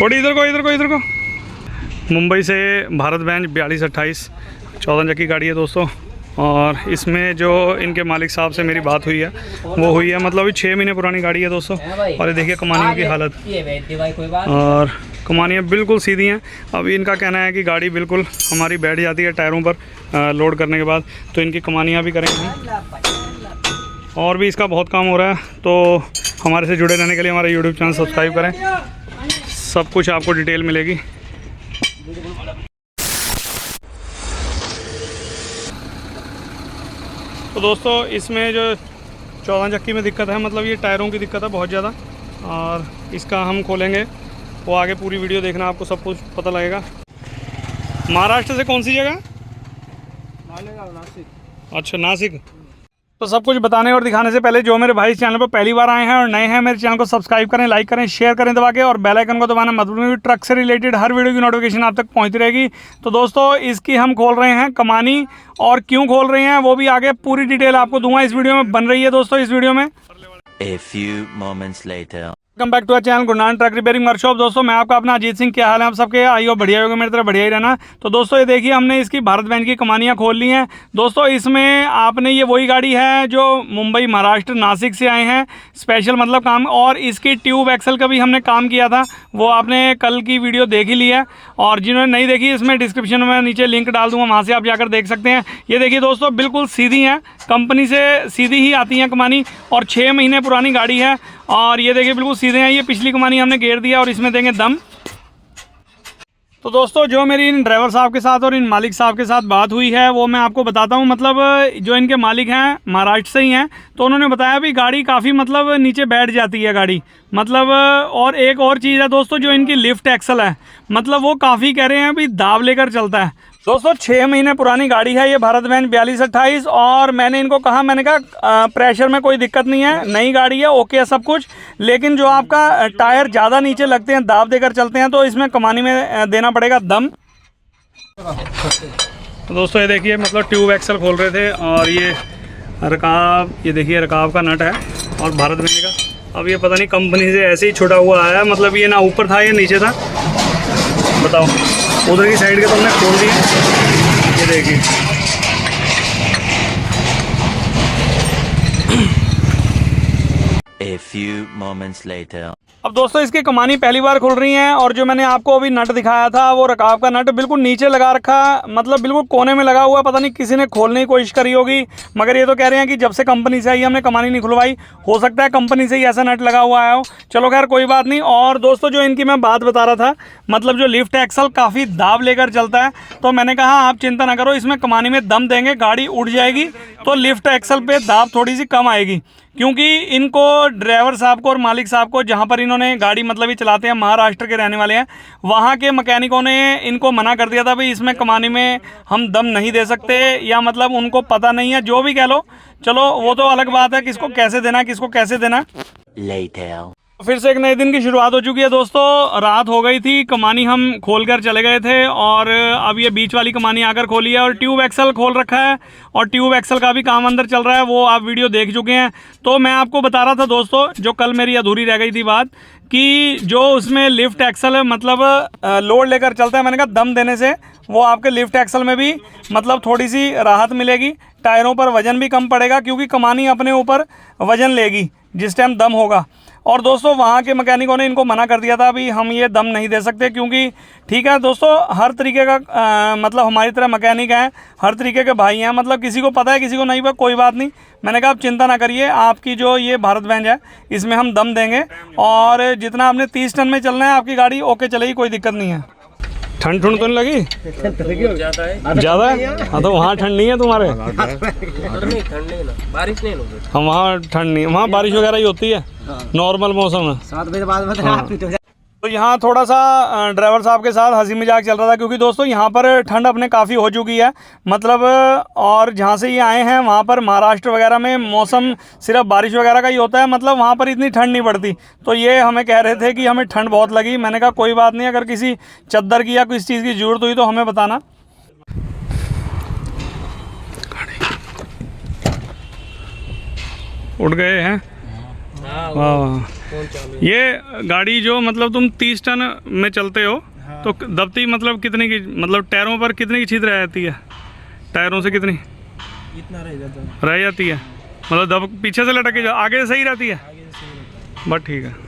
थोड़ी इधर को, इधर को, इधर को। मुंबई से भारत बेंज 4228 14 चक्की गाड़ी है दोस्तों। और इसमें जो इनके मालिक साहब से मेरी बात हुई है वो हुई है, मतलब 6 महीने पुरानी गाड़ी है दोस्तों। और ये देखिए कमानियों की हालत, और कमानियाँ बिल्कुल सीधी हैं। अभी इनका कहना है कि गाड़ी बिल्कुल हमारी बैठ जाती है टायरों पर लोड करने के बाद, तो इनकी कमानियाँ भी करेंगे। और भी इसका बहुत काम हो रहा है, तो हमारे से जुड़े रहने के लिए हमारा यूट्यूब चैनल सब्सक्राइब करें, सब कुछ आपको डिटेल मिलेगी। तो दोस्तों इसमें जो 14 चक्की में दिक्कत है, मतलब ये टायरों की दिक्कत है बहुत ज़्यादा, और इसका हम खोलेंगे, वो आगे पूरी वीडियो देखना, आपको सब कुछ पता लगेगा। महाराष्ट्र से कौन सी जगह? नासिक। अच्छा, नासिक। तो सब कुछ बताने और दिखाने से पहले जो मेरे भाई इस चैनल पर पहली बार आए हैं और नए हैं, मेरे चैनल को सब्सक्राइब करें, लाइक करें, शेयर करें दबा के, और बेल आइकन को दबाना मत भूलिए। ट्रक से रिलेटेड हर वीडियो की नोटिफिकेशन आप तक पहुंचती रहेगी। तो दोस्तों इसकी हम खोल रहे हैं कमानी, और क्यों खोल रहे हैं वो भी आगे पूरी डिटेल आपको दूंगा, इस वीडियो में बन रही है दोस्तों। इस वीडियो में A few moments later. Welcome back to our channel Gurnan truck repairing workshop. दोस्तों मैं आपका अपना अजीत सिंह, क्या हाल है आप सबके? आइयो बढ़िया होगा, मेरी तरफ बढ़िया ही रहना। तो दोस्तों ये देखिए हमने इसकी भारत बेंज की कमानियाँ खोल ली हैं दोस्तों। इसमें आपने ये वही गाड़ी है जो मुंबई महाराष्ट्र नासिक से आए हैं, स्पेशल मतलब काम। और इसकी ट्यूब एक्सल का भी हमने काम किया था, वो आपने कल की वीडियो देख ही ली है। और जिन्होंने नहीं देखी, इसमें डिस्क्रिप्शन में नीचे लिंक डाल दूँगा, वहाँ से आप जाकर देख सकते हैं। ये देखिए दोस्तों बिल्कुल सीधी हैं, कंपनी से सीधी ही आती हैं कमानी, और 6 महीने पुरानी गाड़ी है। और ये देखिए बिल्कुल सीधे हैं। ये पिछली कमानी हमने गेर दिया और इसमें देंगे दम। तो दोस्तों जो मेरी इन ड्राइवर साहब के साथ और इन मालिक साहब के साथ बात हुई है वो मैं आपको बताता हूँ। मतलब जो इनके मालिक हैं महाराष्ट्र से ही हैं, तो उन्होंने बताया भी गाड़ी काफ़ी मतलब नीचे बैठ जाती है गाड़ी, मतलब। और एक और चीज़ है दोस्तों, जो इनकी लिफ्ट एक्सल है, मतलब वो काफ़ी कह रहे हैं भी दाब लेकर चलता है दोस्तों। 6 महीने पुरानी गाड़ी है ये भारत बेंज 4228। और मैंने इनको कहा, मैंने कहा प्रेशर में कोई दिक्कत नहीं है, नई गाड़ी है, ओके है सब कुछ, लेकिन जो आपका टायर ज़्यादा नीचे लगते हैं, दाब देकर चलते हैं, तो इसमें कमानी में देना पड़ेगा दम। तो दोस्तों ये देखिए मतलब ट्यूब एक्सल खोल रहे थे, और ये रकाब, ये देखिए रकाब का नट है और भारत बेंज का। अब ये पता नहीं कंपनी से ऐसे ही छुटा हुआ आया, मतलब ये ना ऊपर था, ये नीचे था। बताओ, उधर की साइड के तो हमने खोल दिए, ये देखिए। A few moments later. अब दोस्तों इसकी कमानी पहली बार खुल रही हैं, और जो मैंने आपको अभी नट दिखाया था वो रकाब का नट बिल्कुल नीचे लगा रखा, मतलब बिल्कुल कोने में लगा हुआ। पता नहीं किसी ने खोलने की कोशिश करी होगी, मगर ये तो कह रहे हैं कि जब से कंपनी से आई हमने कमानी नहीं खुलवाई। हो सकता है कंपनी से ही ऐसा नट लगा हुआ है हो, चलो खैर कोई बात नहीं। और दोस्तों जो इनकी मैं बात बता रहा था, मतलब जो लिफ्ट एक्सल काफ़ी दाब लेकर चलता है, तो मैंने कहा आप चिंता ना करो, इसमें कमानी में दम देंगे, गाड़ी उड़ जाएगी, तो लिफ्ट एक्सल पे दाब थोड़ी सी कम आएगी। क्योंकि इनको ड्राइवर साहब को और मालिक साहब को, जहाँ पर इन्होंने गाड़ी मतलब ही चलाते हैं, महाराष्ट्र के रहने वाले हैं, वहाँ के मैकेनिकों ने इनको मना कर दिया था भाई इसमें कमानी में हम दम नहीं दे सकते, या मतलब उनको पता नहीं है, जो भी कह लो, चलो वो तो अलग बात है, किसको कैसे देना, किसको कैसे देना। Later. फिर से एक नए दिन की शुरुआत हो चुकी है दोस्तों। रात हो गई थी, कमानी हम खोल कर चले गए थे, और अब ये बीच वाली कमानी आकर खोली है, और ट्यूब एक्सल खोल रखा है, और ट्यूब एक्सल का भी काम अंदर चल रहा है, वो आप वीडियो देख चुके हैं। तो मैं आपको बता रहा था दोस्तों, जो कल मेरी अधूरी रह गई थी बात, कि जो उसमें लिफ्ट एक्सल है, मतलब लोड लेकर चलता है, मैंने कहा दम देने से वो आपके लिफ्ट एक्सल में भी मतलब थोड़ी सी राहत मिलेगी, टायरों पर वजन भी कम पड़ेगा, क्योंकि कमानी अपने ऊपर वजन लेगी जिस टाइम दम होगा। और दोस्तों वहाँ के मैकेनिकों ने इनको मना कर दिया था अभी हम ये दम नहीं दे सकते, क्योंकि ठीक है दोस्तों हर तरीके का मतलब हमारी तरह मैकेनिक हैं, हर तरीके के भाई हैं, मतलब किसी को पता है किसी को नहीं पता, कोई बात नहीं। मैंने कहा आप चिंता ना करिए, आपकी जो ये भारत बेंज है इसमें हम दम देंगे, और जितना आपने 30 टन में चलना है आपकी गाड़ी ओके चलेगी, कोई दिक्कत नहीं है। ठंड ठंड तो नहीं लगी? ज़्यादा है? हाँ तो वहाँ ठंड नहीं है तुम्हारे? बारिश नहीं, हम वहाँ ठंड नहीं, वहाँ बारिश वगैरह ही होती है नॉर्मल मौसम में। 7 बजे बाद तो यहाँ थोड़ा सा ड्राइवर साहब के साथ हंसी मजाक चल रहा था, क्योंकि दोस्तों यहाँ पर ठंड अपने काफ़ी हो चुकी है, मतलब। और जहाँ से ये आए हैं वहाँ पर महाराष्ट्र वगैरह में मौसम सिर्फ बारिश वगैरह का ही होता है, मतलब वहाँ पर इतनी ठंड नहीं पड़ती। तो ये हमें कह रहे थे कि हमें ठंड बहुत लगी। मैंने कहा कोई बात नहीं, अगर किसी चद्दर की या किसी चीज़ की ज़रूरत हुई तो हमें बताना। उठ गए हैं हाँ वाह, फोन चालू है। ये गाड़ी जो मतलब तुम 30 टन में चलते हो, हाँ। तो दबती मतलब कितने की, मतलब टायरों पर कितने की छीत रह जाती है? टायरों से कितनी इतना रह जाता है, रह जाती है? मतलब दब पीछे से लटक के जाओ, आगे से सही रहती है? आगे से नहीं रहता है। बस ठीक है।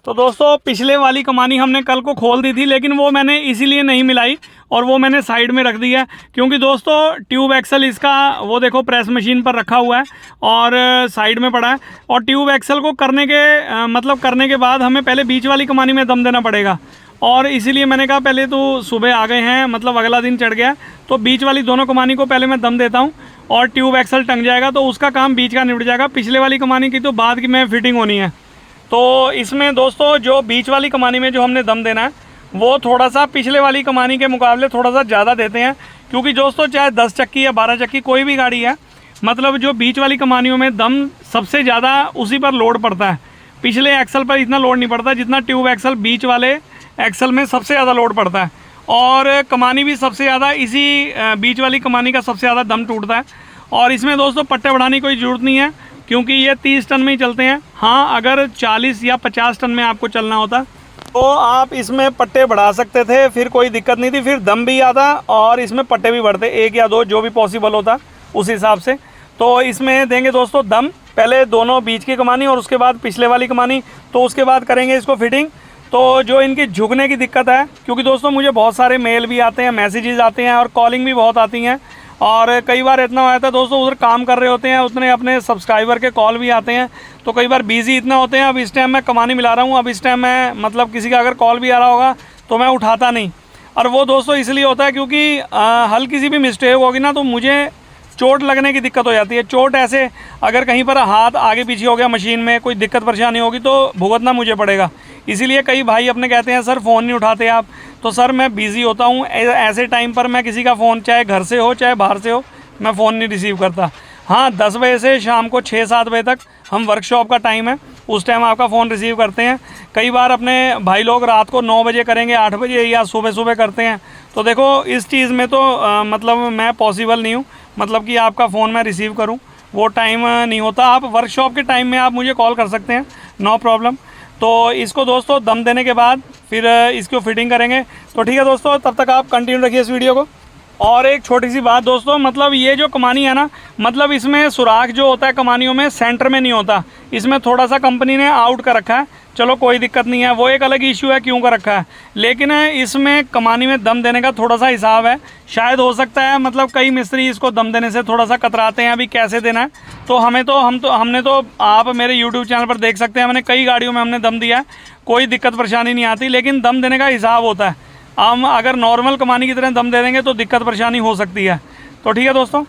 तो दोस्तों पिछले वाली कमानी हमने कल को खोल दी थी, लेकिन वो मैंने इसीलिए नहीं मिलाई और वो मैंने साइड में रख दी है, क्योंकि दोस्तों ट्यूब एक्सल इसका वो देखो प्रेस मशीन पर रखा हुआ है और साइड में पड़ा है। और ट्यूब एक्सल को करने के मतलब करने के बाद हमें पहले बीच वाली कमानी में दम देना पड़ेगा, और इसीलिए मैंने कहा पहले तो सुबह आ गए हैं, मतलब अगला दिन चढ़ गया, तो बीच वाली दोनों कमानी को पहले मैं दम देता हूँ और ट्यूब एक्सल टंग जाएगा तो उसका काम बीच का निपट जाएगा। पिछले वाली कमानी की तो बाद की में फिटिंग होनी है। तो इसमें दोस्तों जो बीच वाली कमानी में जो हमने दम देना है वो थोड़ा सा पिछले वाली कमानी के मुकाबले थोड़ा सा ज़्यादा देते हैं, क्योंकि दोस्तों चाहे 10 चक्की या 12 चक्की कोई भी गाड़ी है, मतलब जो बीच वाली कमानियों में दम सबसे ज़्यादा उसी पर लोड पड़ता है। पिछले एक्सल पर इतना लोड नहीं पड़ता जितना ट्यूब एक्सल बीच वाले एक्सल में सबसे ज़्यादा लोड पड़ता है, और कमानी भी सबसे ज़्यादा इसी बीच वाली कमानी का सबसे ज़्यादा दम टूटता है। और इसमें दोस्तों पट्टे बढ़ाने की कोई ज़रूरत नहीं है, क्योंकि ये 30 टन में ही चलते हैं। हाँ, अगर 40 या 50 टन में आपको चलना होता तो आप इसमें पट्टे बढ़ा सकते थे, फिर कोई दिक्कत नहीं थी, फिर दम भी आता और इसमें पट्टे भी बढ़ते, 1 या 2 जो भी पॉसिबल होता उस हिसाब से। तो इसमें देंगे दोस्तों दम, पहले दोनों बीच की कमानी और उसके बाद पिछले वाली कमानी, तो उसके बाद करेंगे इसको फिटिंग। तो जो इनकी झुकने की दिक्कत है, क्योंकि दोस्तों मुझे बहुत सारे मेल भी आते हैं, मैसेजेस आते हैं और कॉलिंग भी बहुत आती हैं, और कई बार इतना होता है दोस्तों उधर काम कर रहे होते हैं, उतने अपने सब्सक्राइबर के कॉल भी आते हैं, तो कई बार बिजी इतना होते हैं। अब इस टाइम मैं कमानी मिला रहा हूँ, अब इस टाइम मैं मतलब किसी का अगर कॉल भी आ रहा होगा तो मैं उठाता नहीं, और वो दोस्तों इसलिए होता है क्योंकि हल्की सी भी मिस्टेक होगी ना तो मुझे चोट लगने की दिक्कत हो जाती है। चोट ऐसे अगर कहीं पर हाथ आगे पीछे हो गया, मशीन में कोई दिक्कत परेशानी होगी तो भुगतना मुझे पड़ेगा। इसीलिए कई भाई अपने कहते हैं सर फ़ोन नहीं उठाते आप, तो सर मैं बिज़ी होता हूँ, ऐसे टाइम पर मैं किसी का फ़ोन चाहे घर से हो चाहे बाहर से हो मैं फ़ोन नहीं रिसीव करता। हाँ, 10 बजे से शाम को 6-7 बजे तक हम वर्कशॉप का टाइम है, उस टाइम आपका फ़ोन रिसीव करते हैं। कई बार अपने भाई लोग रात को 9 बजे करेंगे, 8 बजे या सुबह सुबह करते हैं। तो देखो इस चीज़ में तो मतलब मैं पॉसिबल नहीं हूँ, मतलब कि आपका फ़ोन मैं रिसीव करूँ, वो टाइम नहीं होता। आप वर्कशॉप के टाइम में आप मुझे कॉल कर सकते हैं, नो प्रॉब्लम। तो इसको दोस्तों दम देने के बाद फिर इसको फिटिंग करेंगे। तो ठीक है दोस्तों, तब तक आप कंटिन्यू रखिए इस वीडियो को। और एक छोटी सी बात दोस्तों, मतलब ये जो कमानी है ना, मतलब इसमें सुराख जो होता है कमानियों में सेंटर में नहीं होता, इसमें थोड़ा सा कंपनी ने आउट कर रखा है। चलो कोई दिक्कत नहीं है, वो एक अलग इशू है क्यों कर रखा है, लेकिन इसमें कमानी में दम देने का थोड़ा सा हिसाब है। शायद हो सकता है मतलब कई मिस्त्री इसको दम देने से थोड़ा सा कतराते हैं अभी कैसे देना है। तो हमने तो आप मेरे यूट्यूब चैनल पर देख सकते हैं, मैंने कई गाड़ियों में हमने दम दिया है, कोई दिक्कत परेशानी नहीं आती, लेकिन दम देने का हिसाब होता है। हम अगर नॉर्मल कमानी की तरह दम दे देंगे तो दिक्कत परेशानी हो सकती है। तो ठीक है दोस्तों।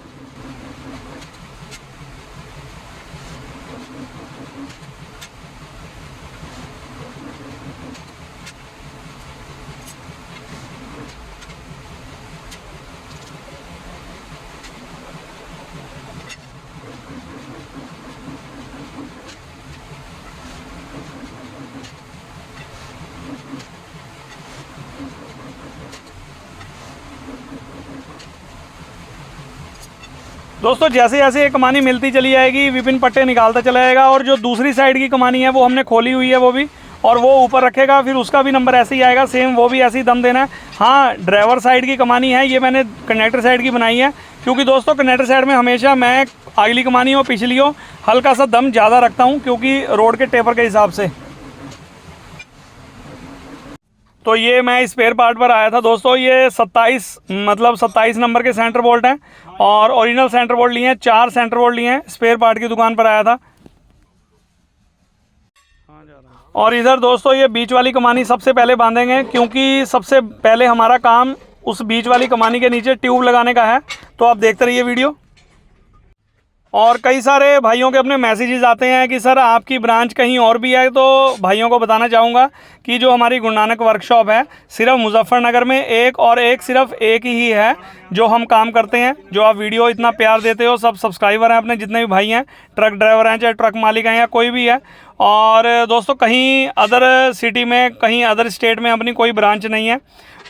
दोस्तों जैसे जैसे ये कमानी मिलती चली जाएगी विपिन पट्टे निकालता चला जाएगा, और जो दूसरी साइड की कमानी है वो हमने खोली हुई है वो भी, और वो ऊपर रखेगा, फिर उसका भी नंबर ऐसे ही आएगा सेम, वो भी ऐसे ही दम देना है। हाँ, ड्राइवर साइड की कमानी है, ये मैंने कंडक्टर साइड की बनाई है, क्योंकि दोस्तों कंडक्टर साइड में हमेशा मैं अगली कमानी हो पिछली हो हल्का सा दम ज़्यादा रखता हूँ, क्योंकि रोड के टेपर के हिसाब से। तो ये मैं स्पेयर पार्ट पर आया था दोस्तों, ये 27 नंबर के सेंटर बोल्ट हैं, और ओरिजिनल सेंटर बोल्ट लिए हैं, 4 सेंटर बोल्ट लिए हैं, स्पेयर पार्ट की दुकान पर आया था। और इधर दोस्तों ये बीच वाली कमानी सबसे पहले बांधेंगे, क्योंकि सबसे पहले हमारा काम उस बीच वाली कमानी के नीचे ट्यूब लगाने का है। तो आप देखते रहिए वीडियो। और कई सारे भाइयों के अपने मैसेजेस आते हैं कि सर आपकी ब्रांच कहीं और भी है, तो भाइयों को बताना चाहूँगा कि जो हमारी गुरु नानक वर्कशॉप है सिर्फ मुजफ्फरनगर में सिर्फ एक ही है जो हम काम करते हैं। जो आप वीडियो इतना प्यार देते हो, सब सब्सक्राइबर हैं अपने जितने भी भाई हैं, ट्रक ड्राइवर हैं चाहे ट्रक मालिक हैं या कोई भी है। और दोस्तों कहीं अदर सिटी में, कहीं अदर स्टेट में अपनी कोई ब्रांच नहीं है।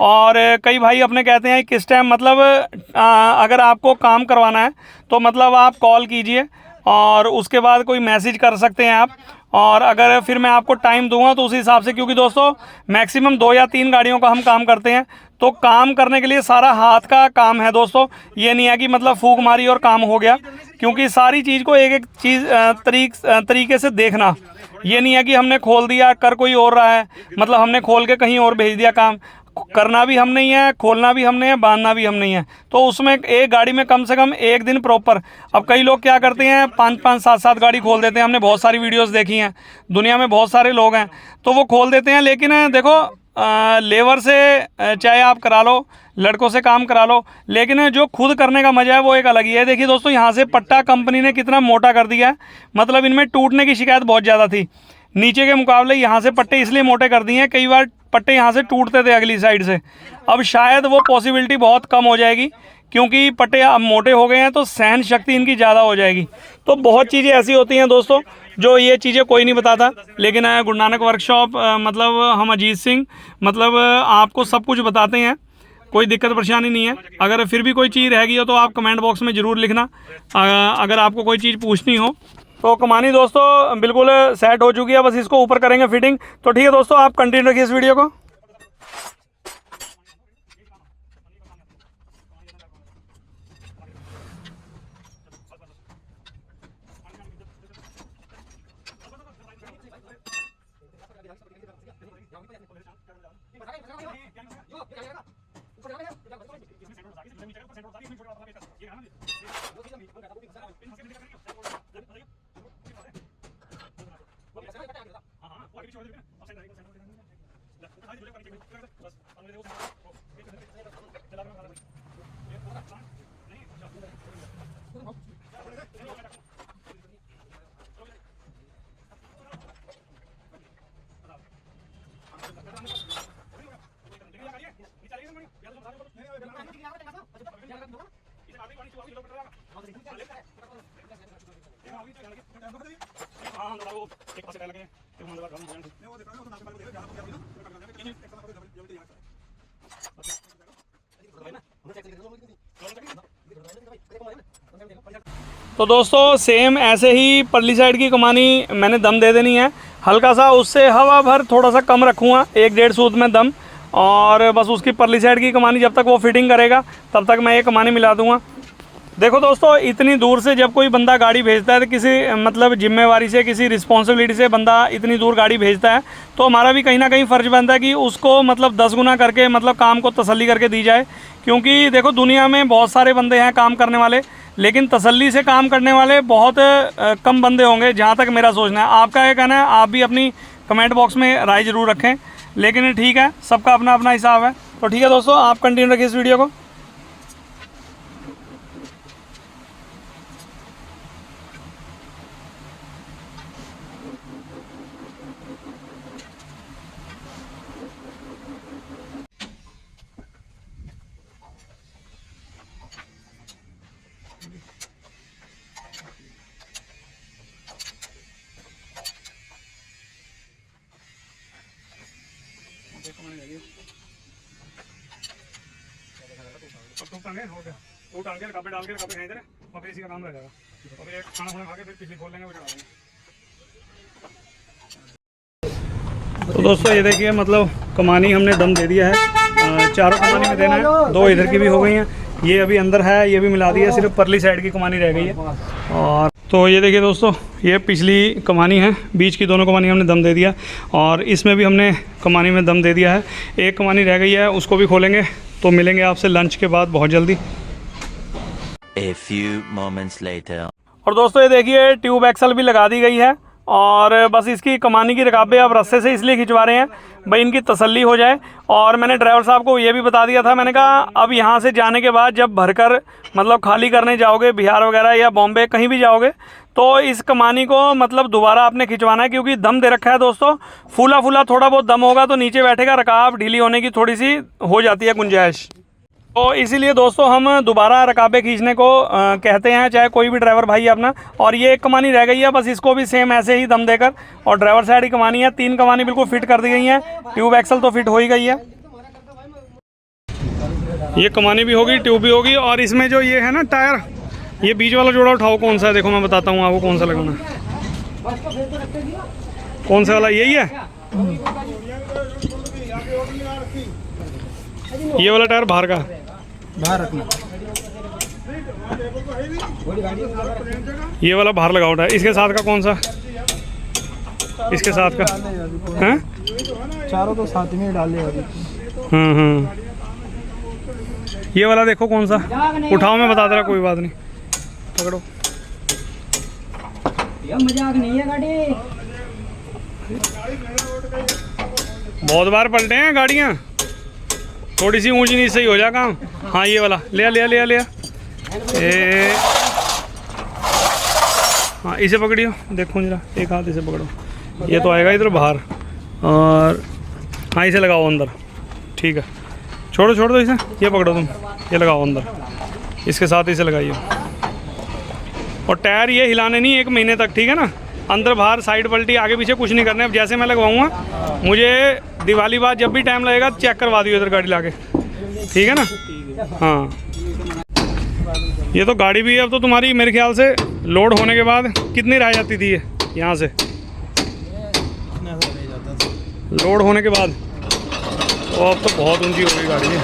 और कई भाई अपने कहते हैं किस टाइम मतलब अगर आपको काम करवाना है तो मतलब आप कॉल कीजिए और उसके बाद कोई मैसेज कर सकते हैं आप। और अगर फिर मैं आपको टाइम दूंगा तो उस हिसाब से, क्योंकि दोस्तों मैक्सिमम 2 या 3 गाड़ियों का हम काम करते हैं, तो काम करने के लिए सारा हाथ का काम है दोस्तों। ये नहीं है कि मतलब फूंक मारी और काम हो गया, क्योंकि सारी चीज़ को एक एक चीज़ तरीके से देखना। ये नहीं है कि हमने खोल दिया कर कोई और रहा है, मतलब हमने खोल के कहीं और भेज दिया काम। करना भी हम नहीं है, खोलना भी हम नहीं है, बांधना भी हम नहीं है। तो उसमें एक गाड़ी में कम से कम एक दिन प्रॉपर। अब कई लोग क्या करते हैं 5-5, 7-7 गाड़ी खोल देते हैं। हमने बहुत सारी वीडियोस देखी हैं, दुनिया में बहुत सारे लोग हैं तो वो खोल देते हैं। लेकिन देखो लेबर से चाहे आप करा लो, लड़कों से काम करा लो, लेकिन जो खुद करने का मज़ा है वो एक अलग ही है। देखिए दोस्तों, यहाँ से पट्टा कंपनी ने कितना मोटा कर दिया है, मतलब इनमें टूटने की शिकायत बहुत ज़्यादा थी। नीचे के मुकाबले यहाँ से पट्टे इसलिए मोटे कर दिए हैं, कई बार पट्टे यहाँ से टूटते थे अगली साइड से। अब शायद वो पॉसिबिलिटी बहुत कम हो जाएगी, क्योंकि पट्टे अब मोटे हो गए हैं तो सहन शक्ति इनकी ज़्यादा हो जाएगी। तो बहुत चीज़ें ऐसी होती हैं दोस्तों जो ये चीज़ें कोई नहीं बताता, लेकिन गुरु नानक वर्कशॉप मतलब हम अजीत सिंह मतलब आपको सब कुछ बताते हैं, कोई दिक्कत परेशानी नहीं है। अगर फिर भी कोई चीज़ रह गई हो तो आप कमेंट बॉक्स में ज़रूर लिखना। अगर आपको कोई चीज़ पूछनी हो तो कमानी दोस्तों बिल्कुल सेट हो चुकी है, बस इसको ऊपर करेंगे फिटिंग। तो ठीक है दोस्तों, आप कंटिन्यू रखिए इस वीडियो को। तो दोस्तों सेम ऐसे ही परली साइड की कमानी मैंने दम दे देनी है, हल्का सा उससे हवा भर थोड़ा सा कम रखूँगा, 1-1.5 सूत में दम। और बस उसकी परली साइड की कमानी जब तक वो फिटिंग करेगा तब तक मैं ये कमानी मिला दूँगा। देखो दोस्तों, इतनी दूर से जब कोई बंदा गाड़ी भेजता है तो किसी मतलब जिम्मेवारी से, किसी रिस्पॉन्सिबिलिटी से बंदा इतनी दूर गाड़ी भेजता है, तो हमारा भी कहीं ना कहीं फ़र्ज़ बनता है कि उसको मतलब 10 गुना करके मतलब काम को तसल्ली करके दी जाए। क्योंकि देखो दुनिया में बहुत सारे बंदे हैं काम करने वाले, लेकिन तसल्ली से काम करने वाले बहुत कम बंदे होंगे, जहाँ तक मेरा सोचना है। आपका क्या कहना है, आप भी अपनी कमेंट बॉक्स में राय ज़रूर रखें। लेकिन ठीक है, सबका अपना अपना हिसाब है। तो ठीक है दोस्तों, आप कंटिन्यू रखिए इस वीडियो को। तो दोस्तों ये देखिए, मतलब कमानी हमने दम दे दिया है। चारों कमानी में देना है, 2 इधर की भी हो गई हैं, ये अभी अंदर है, ये भी मिला दी है, सिर्फ परली साइड की कमानी रह गई है। और तो ये देखिए दोस्तों, ये पिछली कमानी है, बीच की दोनों कमानी हमने दम दे दिया, और इसमें भी हमने कमानी में दम दे दिया है। एक कमानी रह गई है, उसको भी खोलेंगे। तो मिलेंगे आपसे लंच के बाद बहुत जल्दी। A few moments later. और दोस्तों ये देखिए, ट्यूब एक्सल भी लगा दी गई है, और बस इसकी कमानी की रकाबें अब रस्से से इसलिए खिंचवा रहे हैं भाई इनकी तसल्ली हो जाए। और मैंने ड्राइवर साहब को ये भी बता दिया था, मैंने कहा अब यहाँ से जाने के बाद जब भरकर मतलब खाली करने जाओगे बिहार वगैरह या बॉम्बे कहीं भी जाओगे, तो इस कमानी को मतलब दोबारा आपने खिंचवाना है, क्योंकि दम दे रखा है दोस्तों। फूला फूला थोड़ा बहुत दम होगा तो नीचे बैठेगा, रकाब ढीली होने की थोड़ी सी हो जाती है गुंजाइश। तो इसीलिए दोस्तों हम दोबारा रकाबे खींचने को कहते हैं, चाहे कोई भी ड्राइवर भाई अपना। और ये एक कमानी रह गई है, बस इसको भी सेम ऐसे ही दम देकर, और ड्राइवर साइड की कमानी है, 3 कमानी बिल्कुल फिट कर दी गई हैं। ट्यूब एक्सल तो फिट हो ही गई है, ये कमानी भी होगी, ट्यूब भी होगी। और इसमें जो ये है ना टायर, ये बीच वाला जोड़ा उठाओ, कौन सा है देखो, मैं बताता हूँ आपको कौन सा लगाना है। कौन सा वाला, यही है? ये वाला टायर बाहर का, बाहर रखना। ये वाला बाहर लगाओ टायर। इसके साथ का कौन सा? इसके साथ का हैं? चारों तो साथ में डाले अभी। ये वाला देखो कौन सा, उठाओ, मैं बता दे रहा, कोई बात नहीं, पकड़ो। मजाक नहीं है गाड़ी। बहुत बार पलटे हैं गाड़ियाँ, थोड़ी सी ऊंची नीचे ही हो जा काम। हाँ ये वाला ले लिया लिया लिया। ए हाँ इसे पकड़ियो, देखो जरा, एक हाथ इसे पकड़ो, ये तो आएगा इधर बाहर, और हाँ इसे लगाओ अंदर, ठीक है। छोड़ो छोड़ दो इसे, ये पकड़ो तुम, ये लगाओ अंदर, इसके साथ इसे लगाइए। और टायर ये हिलाने नहीं 1 महीने तक, ठीक है ना। अंदर बाहर साइड पलटी आगे पीछे कुछ नहीं करना है। जैसे मैं लगवाऊंगा, मुझे दिवाली बाद जब भी टाइम लगेगा चेक करवा दियो इधर गाड़ी लाके, ठीक है ना। हाँ ये तो गाड़ी भी अब तो तुम्हारी मेरे ख्याल से लोड होने के बाद कितनी रह जाती थी ये यहाँ से, लोड होने के बाद, तो अब तो बहुत ऊंची हो गई गाड़ी है,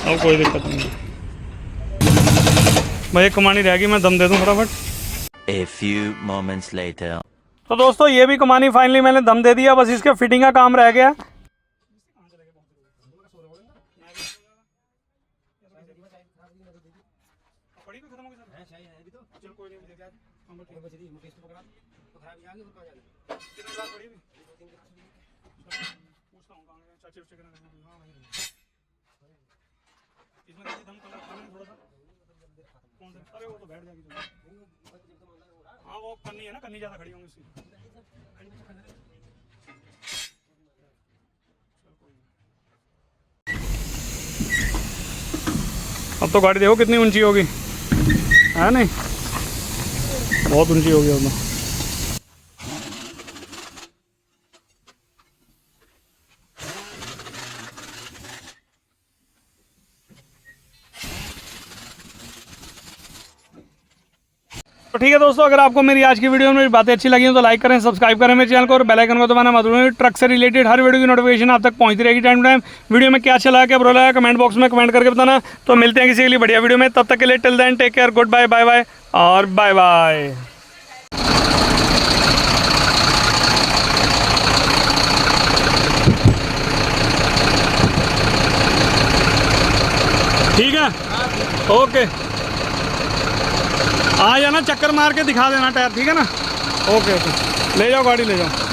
अब कोई दिक्कत नहीं है। भाई एक कमानी रहेगी, मैं दम दे दूँ फटाफट। A few moments later. तो दोस्तों ये भी कमानी फाइनली मैंने दम दे दिया, बस इसके फिटिंग का काम रह गया। हाँ वो करनी है ना, करनी ज़्यादा खड़ी होंगी इसकी। अब तो गाड़ी देखो कितनी ऊंची होगी, है नहीं, बहुत ऊंची होगी अब तो। तो ठीक है दोस्तों, अगर आपको मेरी आज की वीडियो में मेरी बातें अच्छी लगी हो तो लाइक करें, सब्सक्राइब करें मेरे चैनल को, और बेल आइकन को दबाना मत भूलें। ट्रक से रिलेटेड हर वीडियो की नोटिफिकेशन आप तक पहुंचती रहेगी टाइम टू टाइम। वीडियो में क्या अच्छा लगा, क्या बुरा लगा, कमेंट बॉक्स में कमेंट करके बताना। तो मिलते हैं किसी के लिए बढ़िया वीडियो में, तब तक के लिए till then take care, good bye, bye bye और बाय बाय। ठीक है, ओके, आ जाना, चक्कर मार के दिखा देना टायर, ठीक है ना। ओके ओके, ले जाओ गाड़ी ले जाओ।